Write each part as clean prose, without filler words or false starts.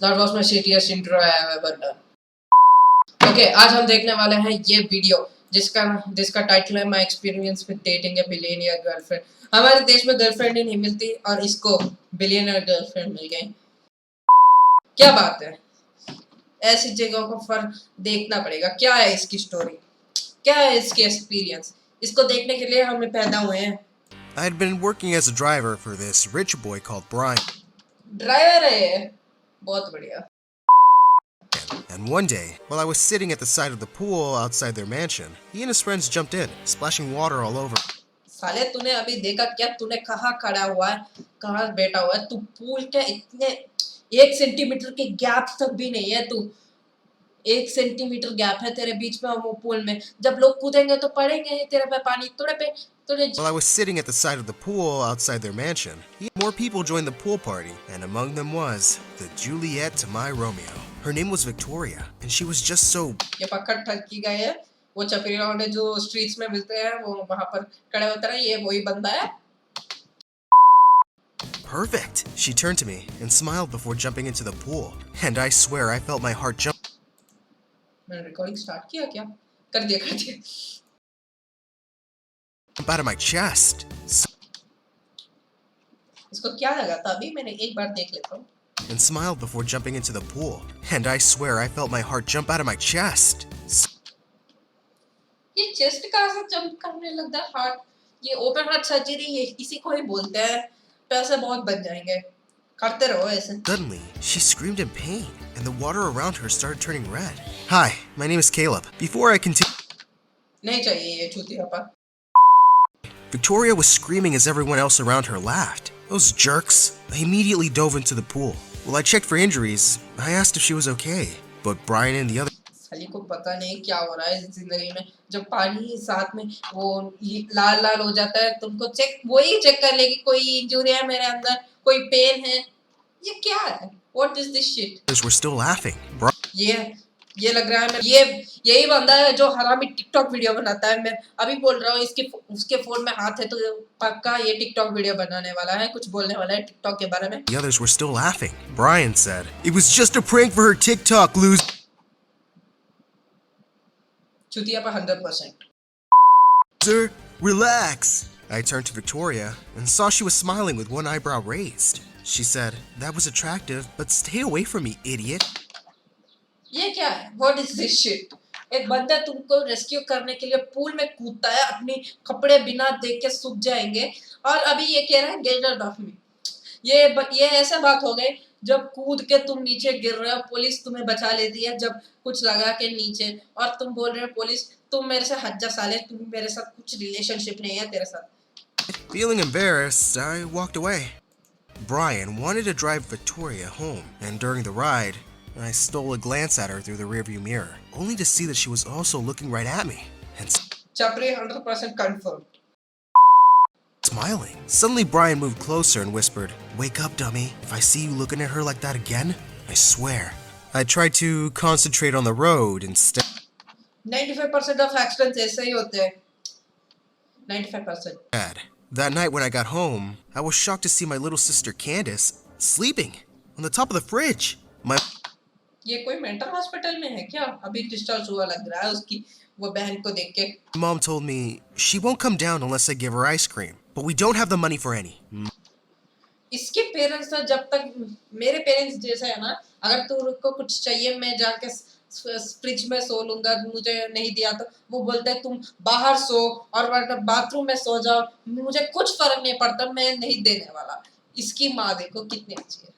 That was my shittiest intro I have ever done. Okay, आज हम देखने वाले हैं ये वीडियो जिसका टाइटल है my experience with dating A billionaire girlfriend. हमारे देश में गर्लफ्रेंड ही नहीं मिलती और इसको बिलियनियर गर्लफ्रेंड मिल गई। क्या बात है, ऐसी जगहों को फर्क देखना पड़ेगा। क्या है इसकी स्टोरी, क्या है इसकी एक्सपीरियंस, इसको देखने के लिए हमें पैदा हुए हैं। I had been working as a driver for this rich boy called Brian. Driver है ये, बहुत बढ़िया। And one day, while I was sitting at the side of the pool outside their mansion, he and his friends jumped in, splashing water all over. साले तूने अभी देखा क्या? तूने कहाँ खड़ा हुआ है, कहाँ बैठा हुआ है? तू पूल के इतने 1 सेंटीमीटर के गैप तक भी नहीं है। तू 1 सेंटीमीटर गैप है तेरे बीच में और वो पूल में। जब लोग कूदेंगे तो पड़ेंगे ही तेरे पे पानी। While I was sitting at the side of the pool outside their mansion, more people joined the pool party, and among them was the Juliet to my Romeo. Her name was Victoria, and she was just so. ये पकड़ ठगी गए हैं। वो चपरी लौंडे जो streets में मिलते हैं वो वहाँ पर खड़े होते हैं, ये वही बंदा है। Perfect. She turned to me and smiled before jumping into the pool, and I swear I felt my heart jump. मैंने रिकॉर्डिंग स्टार्ट किया क्या? कर दिया। Out of my chest. इसको क्या लगा था अभी? मैंने एक बार देख लेता हूँ। And smiled before jumping into the pool, and I swear I felt my heart jump out of my chest. ये चेस्ट कहाँ से जंप करने लगता है? हार्ट, ये ओपन हार्ट सर्जरी, ये इसी को ही बोलते हैं। पैसे बहुत बच जाएंगे, करते रहो ऐसे। Suddenly, she screamed in pain, and the water around her started turning red. Hi, my name is Caleb. Before I continue, नहीं चाहिए ये चूतिया पर। Victoria was screaming as everyone else around her laughed. Those jerks! I immediately dove into the pool. While I checked for injuries, I asked if she was okay, but Brian and the other. साली को पता नहीं क्या हो रहा है इस जिंदगी में। जब पानी साथ में वो लाल लाल हो जाता है, तुमको वही चेक कर लेगी कोई इंजरी है मेरे अंदर, कोई पेन है। ये क्या है? What is this shit? Others were still laughing. ये लग रहा है यही बंदा है जो हरामी टिकटॉक वीडियो बनाता है। मैं अभी बोल रहा हूँ उसके फोन में हाथ है तो पक्का ये टिकटॉक वीडियो बनाने वाला है, कुछ बोलने वाला है टिकटॉक के बारे में। The others were still laughing. Brian said, "It was just a prank for her TikTok loser." चुतिया पर 100%। Sir, relax. I turned to Victoria and saw she was smiling with one eyebrow raised. She said, "That was attractive, but stay away from me, idiot." ये क्या है? What is this shit? एक बंदा तुमको rescue करने के लिए pool में कूदता है, अपनी कपड़े बिना देख के सूख जाएंगे, और अभी ये कह रहा है गेट आउट ऑफ मी। ये ऐसा बात हो गई, जब कूद के तुम नीचे गिर रहे हो, पुलिस तुम्हें बचा लेती है जब कुछ लगा के नीचे, और तुम बोल रहे हो पुलिस तुम मेरे से हट जा साले, तुम मेरे साथ कुछ रिलेशनशिप नहीं है तेरे साथ। Feeling embarrassed, I walked away. Brian wanted to drive Victoria home, and during the ride, I stole a glance at her through the rearview mirror, only to see that she was also looking right at me and Chapri 100% confirmed. smiling. Suddenly, Brian moved closer and whispered, "Wake up, dummy. If I see you looking at her like that again, I swear." I tried to concentrate on the road instead. 95% of accidents ऐसे ही होते हैं। 95%। That night when I got home, I was shocked to see my little sister Candace sleeping on the top of the fridge. ये कोई mental hospital में है क्या? अभी discharge हुआ लग रहा है उसकी वो बहन को देख के। Mom told me she won't come down unless I give her ice cream, but we don't have the money for any. इसके पेरेंट्स ना जब तक मेरे पेरेंट्स जैसे है ना, अगर तुमको कुछ चाहिए मैं जाके फ्रिज में सो लूंगा, मुझे नहीं दिया तो वो बोलते हैं तुम बाहर सो और वरना बाथरूम में सो जाओ, मुझे कुछ फर्क नहीं पड़ता, मैं नहीं देने वाला। इसकी माँ देखो कितनी अच्छी है।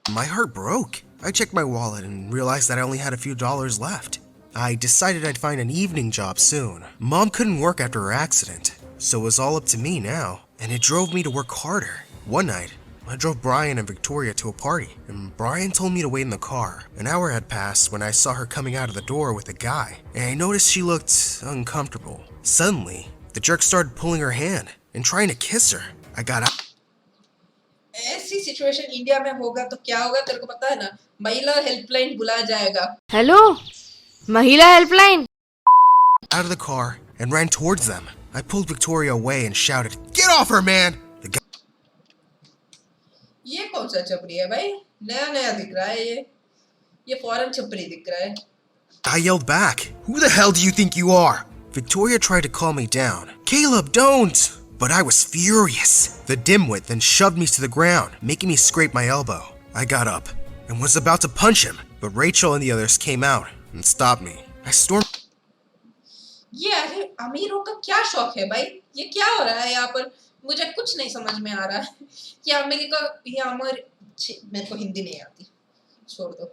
My heart broke. I checked my wallet and realized that I only had a few dollars left. I decided I'd find an evening job soon. Mom couldn't work after her accident, so it was all up to me now, and it drove me to work harder. One night, I drove Brian and Victoria to a party, and Brian told me to wait in the car. An hour had passed when I saw her coming out of the door with a guy, and I noticed she looked uncomfortable. Suddenly, the jerk started pulling her hand and trying to kiss her. I got out. ऐसी situation India में होगा तो क्या होगा तेरे को पता है ना? महिला हेल्पलाइन बुलाया जाएगा। हेलो, महिला helpline. Out of the car and ran towards them. I pulled Victoria away and shouted, "Get off her, man!" The guy. ये कौन सा छपरी है भाई? नया नया दिख रहा है ये फॉरेन छपरी दिख रहा है. I yelled back, "Who the hell do you think you are?" Victoria tried to calm me down. "Caleb, don't!" But I was furious. The dimwit then shoved me to the ground, making me scrape my elbow. I got up and was about to punch him, but Rachel and the others came out and stopped me. I stormed. ये अरे अमीरों का क्या शौक है भाई? ये क्या हो रहा है यहाँ पर? मुझे कुछ नहीं समझ में आ रहा है. ये अमेरिका ये अमर मेरे को हिंदी नहीं आती. छोड़ दो.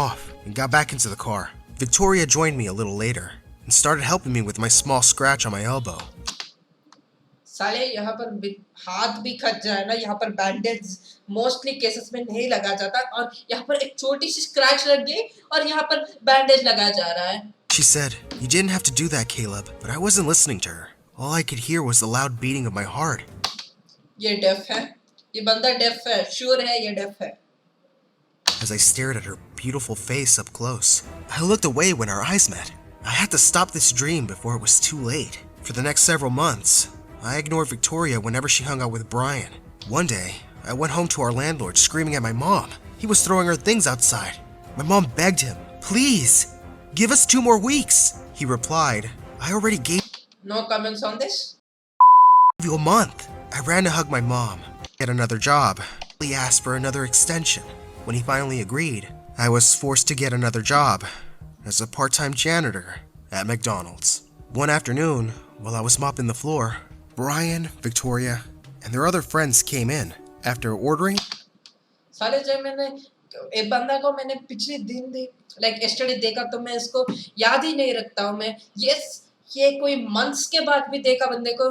Off and got back into the car. Victoria joined me a little later and started helping me with my small scratch on my elbow. साले यहाँ पर हाथ भी खच जाए ना, यहाँ पर बैंडेज मोस्टली केसेस में नहीं लगा जाता और यहाँ पर एक छोटी सी स्क्रैच लग गई और यहाँ पर बैंडेज लगाया जा रहा है. She said, "You didn't have to do that, Caleb," but I wasn't listening to her. All I could hear was the loud beating of my heart. ये डेफ है. ये बंदा डेफ है. श्योर है ये डेफ है. As I stared at her beautiful face up close, I looked away when our eyes met. I had to stop this dream before it was too late. For the next several months, I ignored Victoria whenever she hung out with Brian. One day, I went home to our landlord screaming at my mom. He was throwing her things outside. My mom begged him, "Please, give us 2 more weeks." He replied, "I already gave No comments on this. you a month." I ran to hug my mom, get another job. He asked for another extension. When he finally agreed, I was forced to get another job as a part-time janitor at McDonald's. One afternoon, while I was mopping the floor, Brian, Victoria, and their other friends came in. After ordering, साले जब मैंने एक बंदा को मैंने पिछले दिन like yesterday देखा तो मैं इसको याद ही नहीं रखता हूँ मैं. ये कोई मंथ्स के बाद भी देखा बंदे को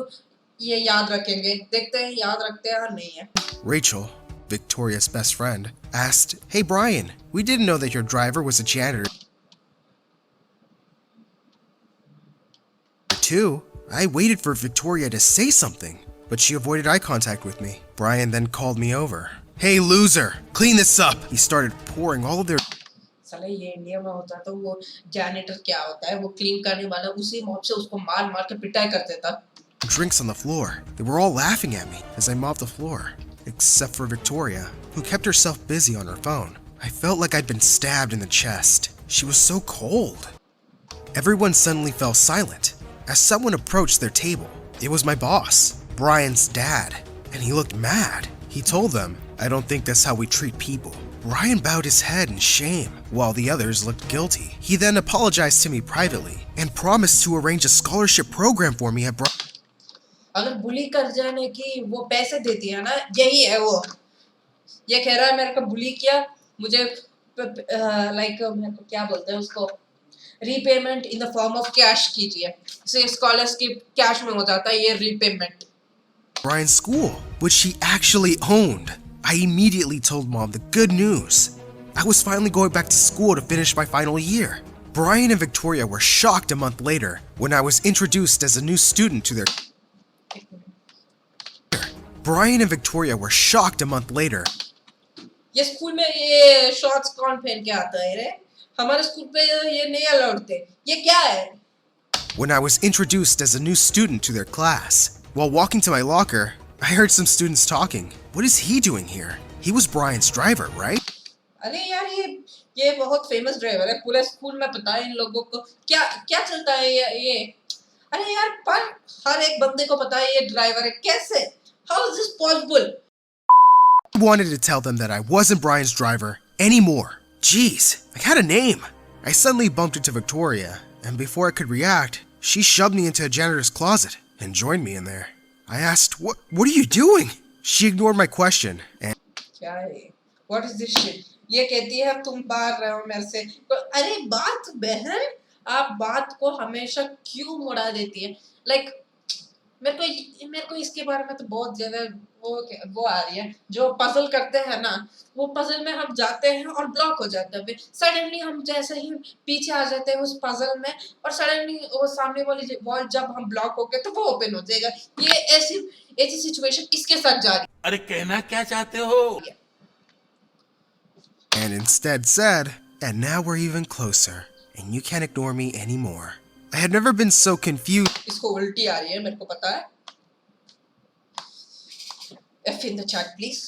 ये याद रखेंगे. देखते हैं याद रखते हैं या नहीं है. Rachel, Victoria's best friend, asked, "Hey Brian, we didn't know that your driver was a janitor too." I waited for Victoria to say something, but she avoided eye contact with me. Brian then called me over. "Hey loser, clean this up." He started pouring all of their साले ये India में होता तो वो janitor क्या होता है? वो क्लीन करने वाला उसी मॉप से उसको मार मार के पिटाई कर देता. drinks on the floor. They were all laughing at me as I mopped the floor, except for Victoria, who kept herself busy on her phone. I felt like I'd been stabbed in the chest. She was so cold. Everyone suddenly fell silent as someone approached their table. It was my boss, Brian's dad, and he looked mad. He told them, "I don't think that's how we treat people." Brian bowed his head in shame, while the others looked guilty. He then apologized to me privately and promised to arrange a scholarship program for me at अगर बुली कर जाने की वो पैसे देती है ना, यही है वो. ये कह रहा है मेरे को बुली किया, मुझे लाइक मेरे को क्या बोलते हैं उसको, repayment in the form of cash कीजिए. से स्कॉलरशिप कैश में हो जाता है ये repayment. Brian's school, which she actually owned. I immediately told Mom the good news. I was finally going back to school to finish my final year. Brian and Victoria were shocked a month later when I was introduced as a new student to their Brian and Victoria were shocked a month later. ये school में ये shorts कौन पहन के आता है रे? हमारे स्कूल पे ये नहीं अलाउड थे. ये क्या है? When I was introduced as a new student to their class. While walking to my locker, I heard some students talking. What is he doing here? He was Brian's driver, right? अरे यार ये बहुत famous driver है. पूरे school में पता है इन लोगों को क्या क्या चलता है ये. अरे यार पर हर एक बंदे को पता है ये ड्राइवर है. कैसे? How is this possible? I wanted to tell them that I wasn't Brian's driver anymore. Jeez, I had a name. I suddenly bumped into Victoria, and before I could react, she shoved me into a janitor's closet and joined me in there. I asked, What are you doing?" She ignored my question and क्या है? What is this shit? ये कहती है तुम बाहर रहो मेरे से. अरे बात बहन, आप बात को हमेशा क्यों मुड़ा देती है? लाइक मेरे को इसके बारे में तो बहुत ज्यादा वो आ रही है. जो पजल करते हैं ना, वो पजल में हम जाते हैं और ब्लॉक हो जाते हैं. सडनली हम जैसे ही पीछे आ जाते हैं उस पजल में और सडनली वो सामने वाली वॉल जब हम ब्लॉक हो गए तो वो ओपन हो जाएगा. ये ऐसी सिचुएशन इसके साथ जा रही है. अरे कहना क्या चाहते हो? and instead said, "And now we're even closer, and you can't ignore me anymore." I had never been so confused. इसको उल्टी आ रही है मेरे को पता है. F in the chat please.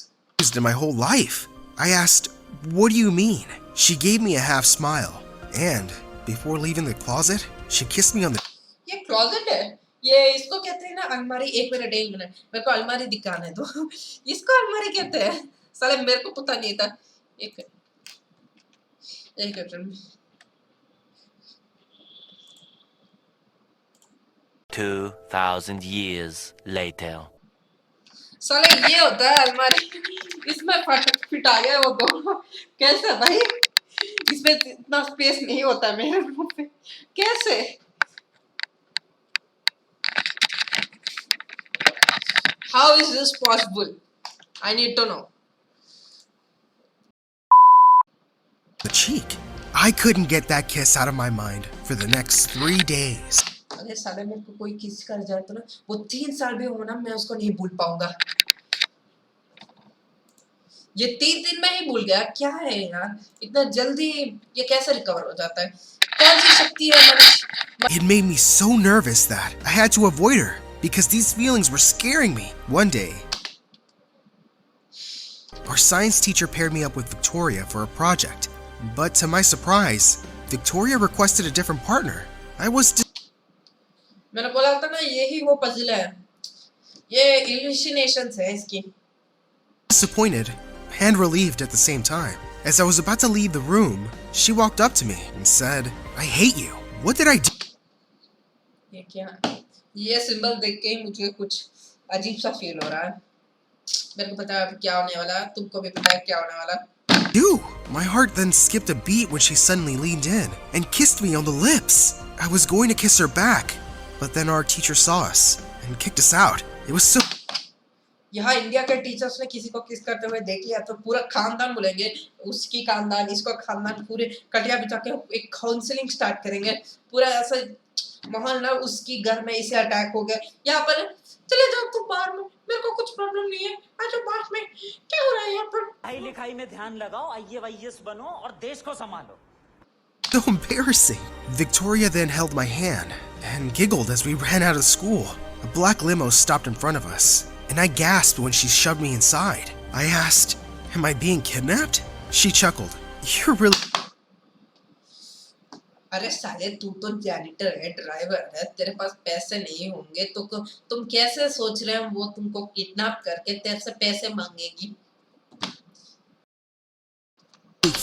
confused in my whole life. I asked, "What do you mean?" She gave me a half smile, and before leaving the closet, she kissed me on the ये closet है, ये इसको कहते हैं ना अलमारी। एक minute मेरे को अलमारी दिखाने दो। इसको अलमारी कहते हैं। साले मेरे को पता नहीं था। एक एक मिनट 2,000 years later. साले ये होता है अलमारी। इसमें फिट आ गया वो दोनों। कैसे भाई? इसमें इतना स्पेस नहीं होता मेरे रूम में। कैसे? How is this possible? I need to know. cheek. I couldn't get that kiss out of my mind for the next 3 days. अरे साले मेरे को कोई किस कर जाए तो ना वो 3 साल भी हो ना मैं उसको नहीं भूल पाऊंगा। ये 3 दिन में ही भूल गया। क्या है यार, इतना जल्दी ये कैसे रिकवर हो जाता है? कौन सी शक्ति है मनुष्य? It made me so nervous that I had to avoid her because these feelings were scaring me. One day, our science teacher paired me up with Victoria for a project. But to my surprise, Victoria requested a different partner. I was मैंने बोला था ना यही वो puzzle है। ये इल्यूसिनेशंस है इसकी। disappointed and relieved at the same time. As I was about to leave the room, she walked up to me and said, "I hate you. What did I do?" ये क्या? ये सिंबल देख के ही मुझे कुछ अजीब सा फील हो रहा है। मेरे को पता है अब क्या होने वाला है, तुमको भी पता है क्या होने वाला है। My heart then skipped a beat when she suddenly leaned in and kissed me on the lips. I was going to kiss her back, but then our teacher saw us and kicked us out. It was so यहाँ India के teachers ने किसी को किस करते हुए देख लिया तो पूरा खानदान बुलाएंगे, उसकी खानदान इसको खानदान पूरे कटिया बिछा के एक काउंसलिंग स्टार्ट करेंगे। पूरा ऐसा माहौल ना उसकी घर में इसे अटैक हो गया। यहाँ पर चले जाओ तुम बाहर में, मेरे को कुछ प्रॉब्लम नहीं है, आ जाओ बाहर में। क्या हो रहा है यहाँ पर? पढ़ाई लिखाई में ध्यान लगाओ, IAS बनो और देश को संभालो। so embarrassing. Victoria then held my hand and giggled as we ran out of school. A black limo stopped in front of us, and I gasped when she shoved me inside. I asked, "Am I being kidnapped?" She chuckled. "You're really..." अरे साले तू तो janitor है, driver है, तेरे पास पैसे नहीं होंगे तो तुम कैसे सोच रहे हो वो तुमको किडनैप करके तेरे से पैसे मांगेगी?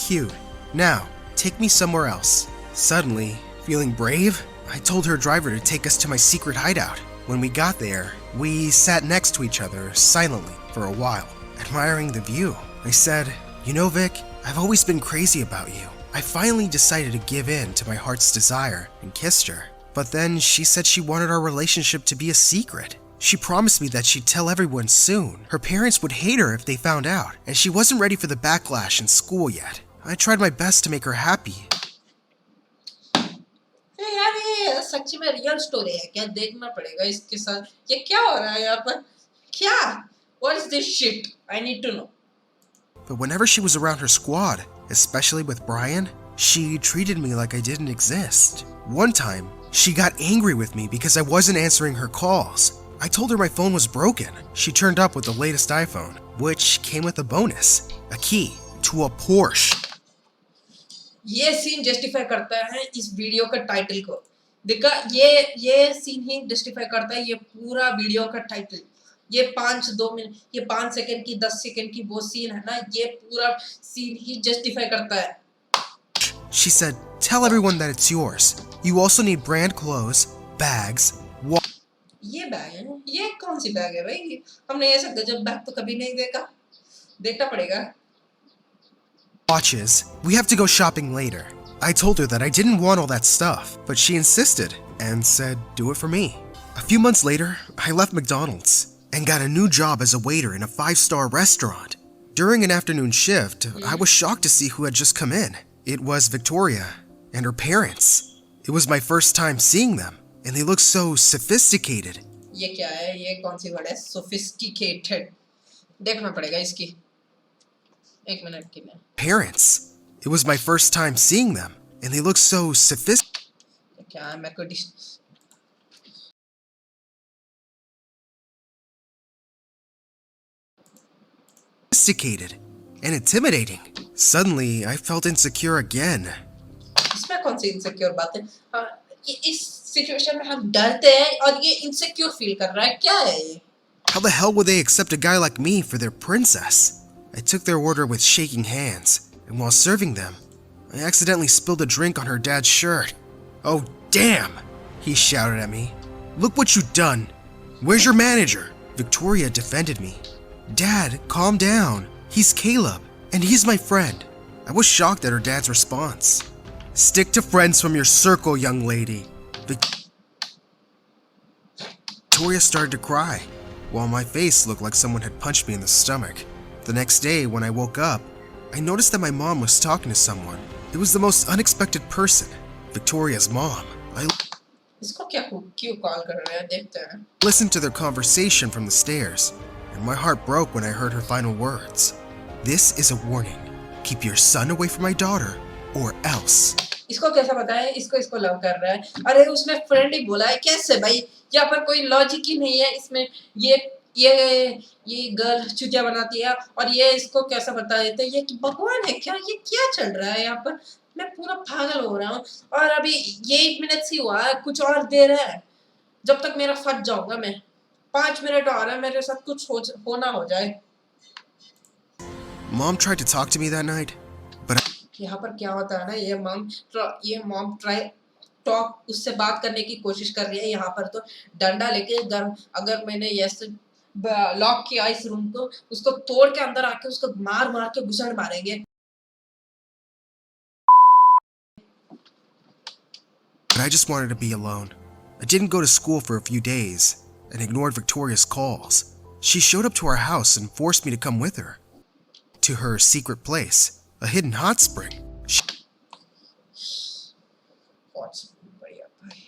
cute. Now, take me somewhere else. Suddenly, feeling brave, I told her driver to take us to my secret hideout. When we got there, we sat next to each other silently for a while, admiring the view. I said, "You know, Vic, I've always been crazy about you." I finally decided to give in to my heart's desire and kissed her. But then she said she wanted our relationship to be a secret. She promised me that she'd tell everyone soon. Her parents would hate her if they found out, and she wasn't ready for the backlash in school yet. I tried my best to make her happy. यार ये सच्ची में real story है क्या? देखना पड़ेगा इसके साथ। ये क्या हो रहा है यहाँ पर? क्या? What is this shit? I need to know. But whenever she was around her squad, especially with Brian, she treated me like I didn't exist. One time, she got angry with me because I wasn't answering her calls. I told her my phone was broken. She turned up with the latest iPhone, which came with a bonus, a key to a Porsche. ये scene justify करता है इस video का title को। देखा, ये scene ही justify करता है ये पूरा वीडियो का टाइटल। ये 2 मिनट, ये 5 सेकंड की 10 सेकंड की वो सीन है ना, ये पूरा सीन ही जस्टिफाई करता है। She said, "Tell everyone that it's yours. You also need brand clothes, bags, ये बैग है, ये कौन सी बैग है भाई? हमने ये सब गजब बैग तो कभी नहीं देखा, देखना पड़ेगा। watches. We have to go shopping later." I told her that I didn't want all that stuff, but she insisted and said, "Do it for me." A few months later, I left McDonald's and got a new job as a waiter in a 5-star restaurant. During an afternoon shift, I was shocked to see who had just come in. It was Victoria and her parents. It was my first time seeing them, and they looked so sophisticated. ये क्या है? ये कौन सी word है? Sophisticated. देखना पड़ेगा इसकी। एक मिनट के लिए। Parents. It was my first time seeing them, and they looked so sophisticated. क्या है? मेरे को sophisticated and intimidating. Suddenly, I felt insecure again. इसमें कौन सी इनसिक्योर बात है? हाँ, ये इस सिचुएशन में हम डरते हैं और ये इनसिक्योर फील कर रहा है, क्या है ये? How the hell would they accept a guy like me for their princess? I took their order with shaking hands, and while serving them, I accidentally spilled a drink on her dad's shirt. Oh, damn! He shouted at me. Look what you've done! Where's your manager? Victoria defended me. Dad, calm down. He's Caleb, and he's my friend. I was shocked at her dad's response. Stick to friends from your circle, young lady. Victoria started to cry, while my face looked like someone had punched me in the stomach. The next day, when I woke up, I noticed that my mom was talking to someone. It was the most unexpected person, Victoria's mom. I इसको क्या क्यों call कर रहे हैं, देखते हैं. listened to their conversation from the stairs, and my heart broke when I heard her final words. This is a warning. Keep your son away from my daughter, or else. इसको कैसा पता है? इसको लव कर रहा है. अरे उसने फ्रेंड ही बोला है, कैसे भाई? यहाँ पर कोई लॉजिक ही नहीं है इसमें. ये गर्ल चुतिया बनाती है और ये इसको कैसा बता देते हैं? ये भगवान है क्या? ये क्या चल रहा है यहाँ पर? मैं पूरा पागल हो रहा हूँ. और अभी ये 1 मिनट ही हुआ है, कुछ और देर है जब तक मेरा फट जाऊंगा मैं. 5 मिनट और है, मेरे साथ कुछ होना हो जाए. Mom tried to talk to me that night, but यहाँ पर क्या होता है ना, ये मॉम ट्राई टॉक उससे बात करने की कोशिश कर रही है. यहाँ पर तो डंडा लेके अगर मैंने ऐसे लॉक किया इस रूम को, उसको तोड़ के अंदर आके उसको मार के घुसड़ मारेंगे. I just wanted to be alone. I didn't go to school for a few days and ignored Victoria's calls. She showed up to our house and forced me to come with her to her secret place, a hidden hot spring. बढ़िया भाई.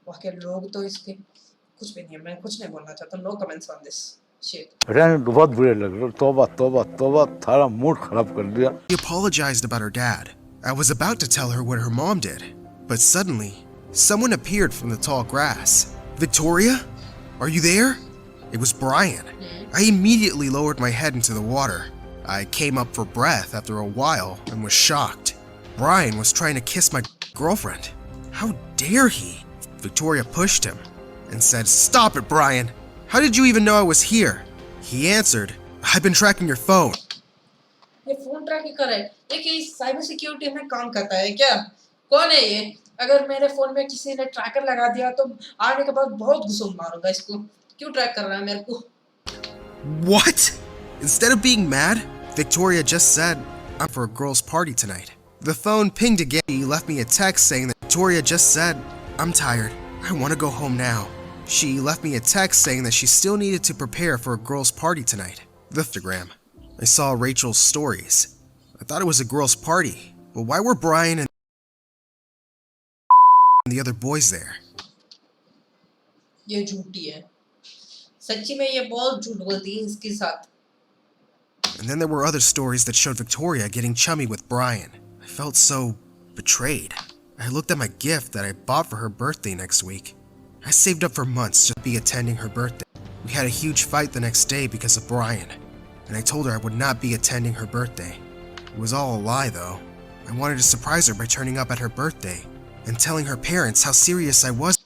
वहाँ के लोग तो इसके कुछ भी नहीं है. मैं कुछ नहीं बोलना चाहता. No comments on this shit. रहने दो, बहुत बुरे लग रहे. तौबा तौबा तौबा, थारा मूड खराब कर दिया. She apologized about her dad. I was about to tell her what her mom did, but suddenly, someone appeared from the tall grass. Victoria? Are you there? It was Brian. I immediately lowered my head into the water. I came up for breath after a while and was shocked. Brian was trying to kiss my girlfriend. How dare he? Victoria pushed him and said, "Stop it, Brian. How did you even know I was here?" He answered, "I've been tracking your phone." ये phone trekking कर रहा है. ये कि cyber security में काम करता है क्या? कौन है ये? अगर मेरे फोन में किसी ने ट्रैकर लगा दिया तो आने के बाद बहुत घुसूम मारूंगा इसको. क्यों ट्रैक कर रहा है मेरे को? What? Instead of being mad, Victoria just said, "I'm for a girl's party tonight." The phone pinged again. She left me a text saying that Victoria just said, "I'm tired. I want to go home now." She left me a text saying that she still needed to prepare for a girl's party tonight. The Instagram. I saw Rachel's stories. I thought it was a girl's party, but why were Brian and the other boys there? ये झूठी है. सच्ची में ये बहुत झूठ बोलती है इसके साथ. And then there were other stories that showed Victoria getting chummy with Brian. I felt so betrayed. I looked at my gift that I bought for her birthday next week. I saved up for months just to be attending her birthday. We had a huge fight the next day because of Brian, and I told her I would not be attending her birthday. It was all a lie though. I wanted to surprise her by turning up at her birthday and telling her parents how serious I was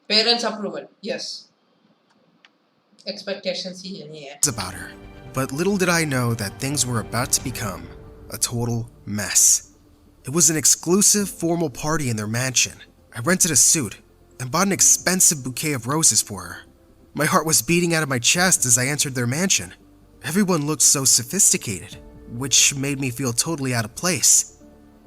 Parents approval. Yes. Expectations ही नहीं है. about her. But little did I know that things were about to become a total mess. It was an exclusive formal party in their mansion. I rented a suit and bought an expensive bouquet of roses for her. My heart was beating out of my chest as I entered their mansion. Everyone looked so sophisticated, which made me feel totally out of place.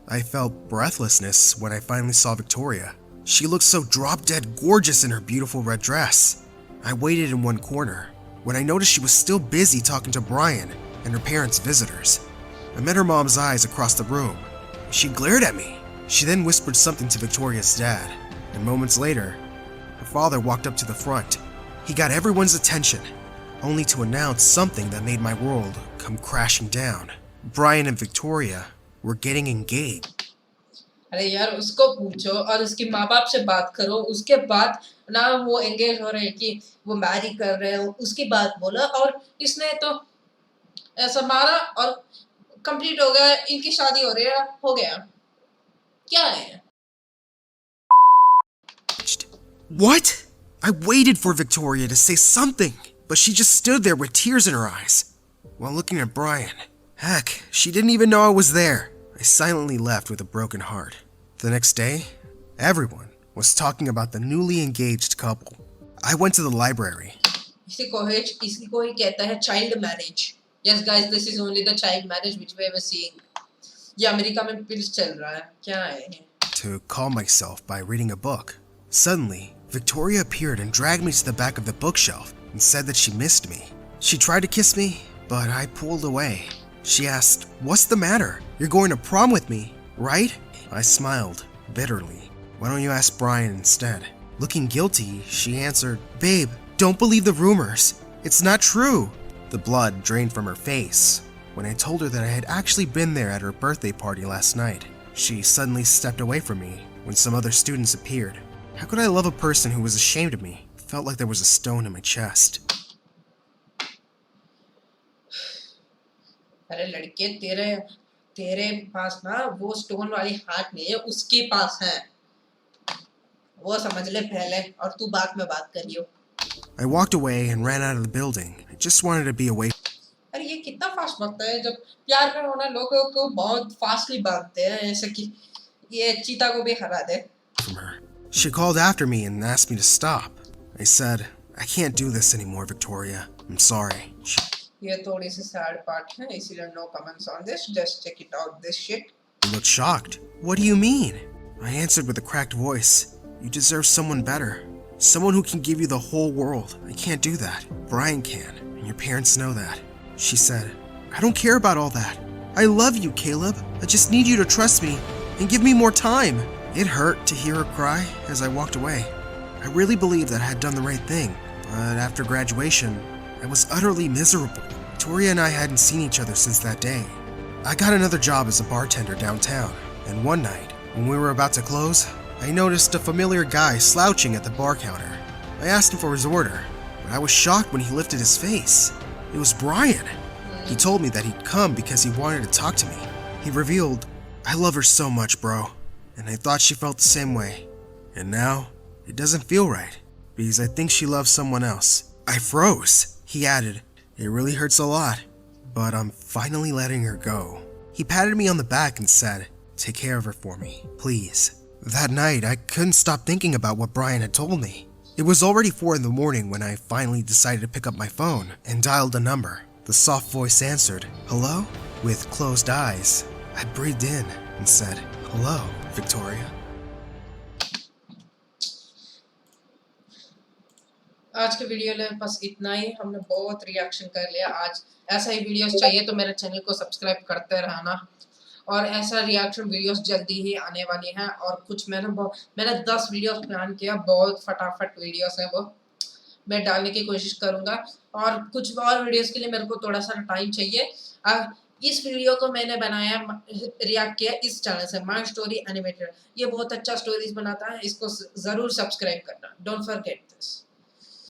I felt breathlessness when I finally saw Victoria. She looked so drop-dead gorgeous in her beautiful red dress. I waited in one corner when I noticed she was still busy talking to Brian and her parents' visitors. I met her mom's eyes across the room. She glared at me. She then whispered something to Victoria's dad, and moments later, her father walked up to the front. He got everyone's attention, only to announce something that made my world come crashing down. Brian and Victoria were getting engaged. अरे यार उसको पूछो और उसके माँ बाप से बात करो. उसके बाद ना वो एंगेज हो रहे हैं कि वो मैरी कर रहे हो, उसकी बात बोलो. और इसने तो ऐसा मारा और कंप्लीट हो गया, इनकी शादी हो रही है, हो गया। क्या है? What? I waited for Victoria to say something, but she just stood there with tears in her eyes while looking at Brian. Heck, she didn't even know I was there. I silently left with a broken heart. The next day, everyone was talking about the newly engaged couple. I went to the library. इसी को ही कहता है child marriage. Yes guys, this is only the child marriage which we are seeing. ये America में पिल्स चल रहा है, क्या है ये? To calm myself by reading a book. Suddenly, Victoria appeared and dragged me to the back of the bookshelf and said that she missed me. She tried to kiss me, but I pulled away. She asked, "What's the matter? You're going to prom with me, right?" I smiled bitterly. "Why don't you ask Brian instead?" Looking guilty, she answered, "Babe, don't believe the rumors. It's not true." The blood drained from her face when I told her that I had actually been there at her birthday party last night. She suddenly stepped away from me when some other students appeared. How could I love a person who was ashamed of me? Felt like there was a stone in my chest. अरे लड़के, तेरे तेरे पास ना वो stone वाली heart नहीं है, उसके पास है। वो समझ ले पहले, और तू बाद में बात करियो। I walked away and ran out of the building. I just wanted to be away अरे ये कितना फास्ट भागता है! जब प्यार में होना लोगों को बहुत फास्टली भागते हैं, ऐसे कि ये चीता को भी हरा दे। from her. She called after me and asked me to stop. I said, "I can't do this anymore, Victoria. I'm sorry." ये थोड़ी सी सैड पार्ट है, इसीलिए no comments on this, just check it out this shit. She looked shocked. "What do you mean?" I answered with a cracked voice. "You deserve someone better. Someone who can give you the whole world. I can't do that. Brian can, and your parents know that." She said, "I don't care about all that. I love you, Caleb. I just need you to trust me and give me more time." It hurt to hear her cry as I walked away. I really believed that I had done the right thing, but after graduation, I was utterly miserable. Victoria and I hadn't seen each other since that day. I got another job as a bartender downtown, and one night, when we were about to close, I noticed a familiar guy slouching at the bar counter. I asked him for his order, but I was shocked when he lifted his face. It was Brian. He told me that he'd come because he wanted to talk to me. He revealed, "I love her so much, bro." And I thought she felt the same way. And now, it doesn't feel right, because I think she loves someone else. I froze. He added, "It really hurts a lot, but I'm finally letting her go." He patted me on the back and said, "Take care of her for me, please." That night, I couldn't stop thinking about what Brian had told me. It was already 4 in the morning when I finally decided to pick up my phone and dialed a number. The soft voice answered, "Hello?" With closed eyes, I breathed in and said, "Hello, Victoria." आज के video में बस इतना ही। हमने बहुत reaction कर लिया आज। ऐसा ही वीडियोस चाहिए तो मेरे चैनल को सब्सक्राइब करते रहना, और ऐसा रिएक्शन वीडियोस जल्दी ही आने वाली हैं। और कुछ मैंने 10 वीडियोस प्लान किया, बहुत फटाफट वीडियोस हैं, वो मैं डालने की कोशिश करूँगा। और कुछ और वीडियोस के लिए मेरे को थोड़ा सा टाइम चाहिए। इस वीडियो को मैंने बनाया, रिएक्ट किया इस चैनल से, माय स्टोरी एनिमेटेड। ये बहुत अच्छा स्टोरीज बनाता है, इसको ज़रूर सब्सक्राइब करना। Don't forget this.